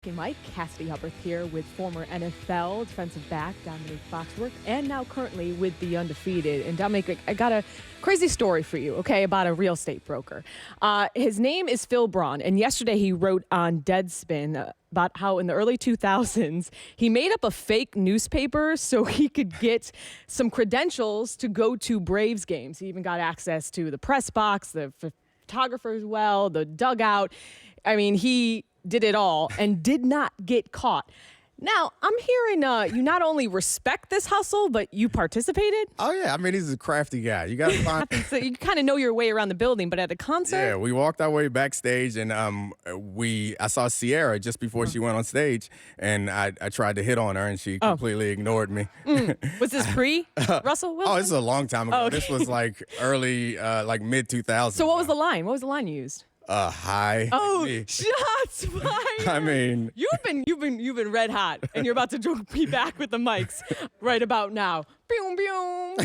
Hey Mike, Cassidy Hubbarth here with former NFL defensive back Dominique Foxworth, and now currently with the undefeated. And Dominique, I got a crazy story for you, okay, about a real estate broker. His name is Phil Braun, and yesterday he wrote on Deadspin about how in the early 2000s he made up a fake newspaper so he could get some credentials to go to Braves games. He even got access to the press box, the photographer's well, the dugout. I mean, he did it all and did not get caught. Now, I'm hearing you not only respect this hustle, but you participated? Oh, yeah. I mean, he's a crafty guy. You got to find... So you kind of know your way around the building, but at a concert? Yeah, we walked our way backstage, and I saw Sierra just before she went on stage, and I tried to hit on her, and she completely ignored me. Was this pre-Russell Wilson? Oh, this is a long time ago. Oh, okay. This was like early, like mid-2000s. So what was the line? What was the line you used? Hi. Oh, shots fired. I mean, you've been red hot, and you're about to be back with the mics right about now. Boom, boom.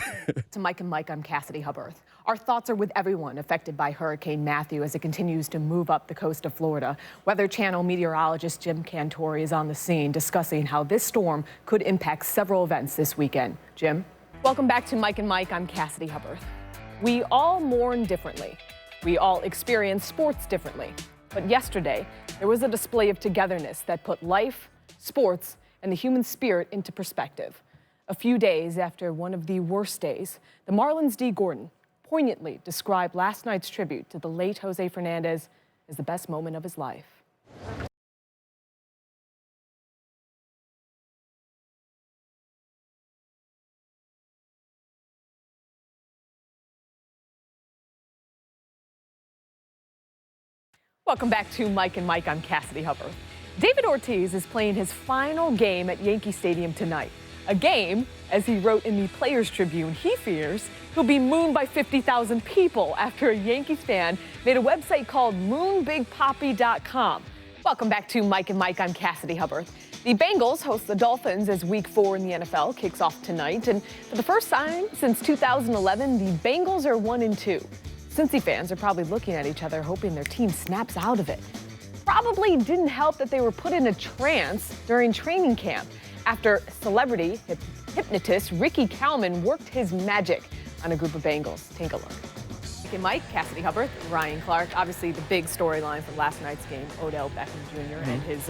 To Mike and Mike, I'm Cassidy Hubbarth. Our thoughts are with everyone affected by Hurricane Matthew as it continues to move up the coast of Florida. Weather Channel meteorologist Jim Cantori is on the scene discussing how this storm could impact several events this weekend. Jim? Welcome back to Mike and Mike. I'm Cassidy Hubbarth. We all mourn differently. We all experience sports differently. But yesterday, there was a display of togetherness that put life, sports, and the human spirit into perspective. A few days after one of the worst days, the Marlins' D. Gordon poignantly described last night's tribute to the late Jose Fernandez as the best moment of his life. Welcome back to Mike and Mike. I'm Cassidy Hubbarth. David Ortiz is playing his final game at Yankee Stadium tonight. A game, as he wrote in the Players Tribune, he fears he'll be mooned by 50,000 people after a Yankees fan made a website called moonbigpoppy.com. Welcome back to Mike and Mike. I'm Cassidy Hubbarth. The Bengals host the Dolphins as Week 4 in the NFL kicks off tonight. And for the first time since 2011, the Bengals are 1-2. Cincy fans are probably looking at each other hoping their team snaps out of it. Probably didn't help that they were put in a trance during training camp after celebrity hypnotist Ricky Kalman worked his magic on a group of Bengals. Take a look. Okay, Mike, Cassidy Hubbarth, Ryan Clark. Obviously the big storyline from last night's game, Odell Beckham Jr. And his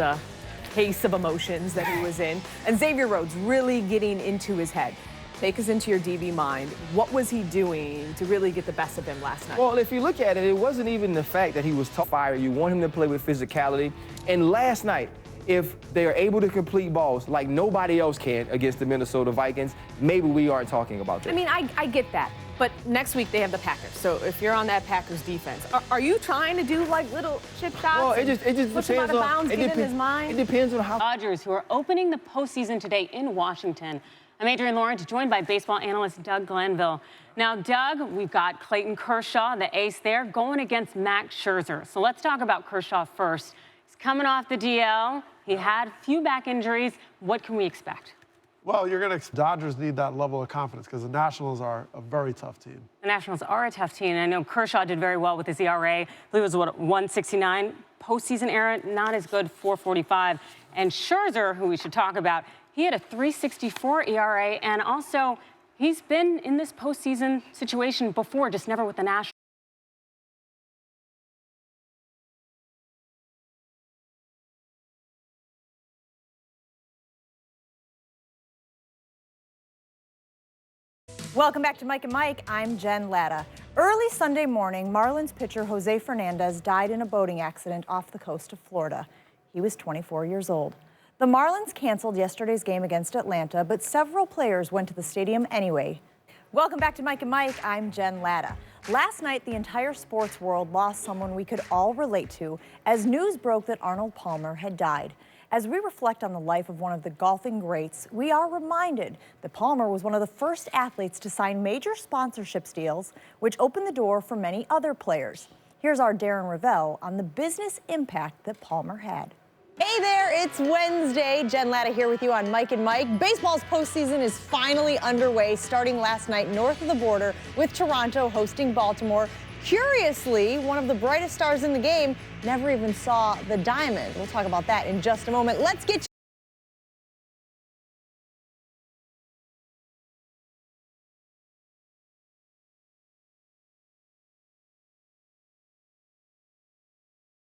case of emotions that he was in. And Xavier Rhodes really getting into his head. Take us into your DB mind. What was he doing to really get the best of him last night? Well, if you look at it, it wasn't even the fact that he was tough fire. You want him to play with physicality. And last night, if they are able to complete balls like nobody else can against the Minnesota Vikings, maybe we aren't talking about that. I mean, I get that. But next week they have the Packers. So if you're on that Packers defense, are you trying to do like little chip shots? Well, it just push him out of bounds, get in his mind? It depends on how. Dodgers, who are opening the postseason today in Washington. I'm Adrienne Lawrence, joined by baseball analyst Doug Glanville. Now, Doug, we've got Clayton Kershaw, the ace there, going against Max Scherzer. So let's talk about Kershaw first. He's coming off the DL. He had a few back injuries. What can we expect? Well, Dodgers need that level of confidence because the Nationals are a very tough team. The Nationals are a tough team. I know Kershaw did very well with his ERA. I believe it was, 169. Postseason era, not as good, 445. And Scherzer, who we should talk about, he had a 3.64 ERA, and also he's been in this postseason situation before, just never with the Nationals. Welcome back to Mike and Mike. I'm Jen Lada. Early Sunday morning, Marlins pitcher Jose Fernandez died in a boating accident off the coast of Florida. He was 24 years old. The Marlins canceled yesterday's game against Atlanta, but several players went to the stadium anyway. Welcome back to Mike and Mike. I'm Jen Lada. Last night, the entire sports world lost someone we could all relate to as news broke that Arnold Palmer had died. As we reflect on the life of one of the golfing greats, we are reminded that Palmer was one of the first athletes to sign major sponsorship deals, which opened the door for many other players. Here's our Darren Ravel on the business impact that Palmer had. Hey there, it's Wednesday. Jen Lada here with you on Mike and Mike. Baseball's postseason is finally underway, starting last night north of the border with Toronto hosting Baltimore. Curiously, one of the brightest stars in the game never even saw the diamond. We'll talk about that in just a moment. Let's get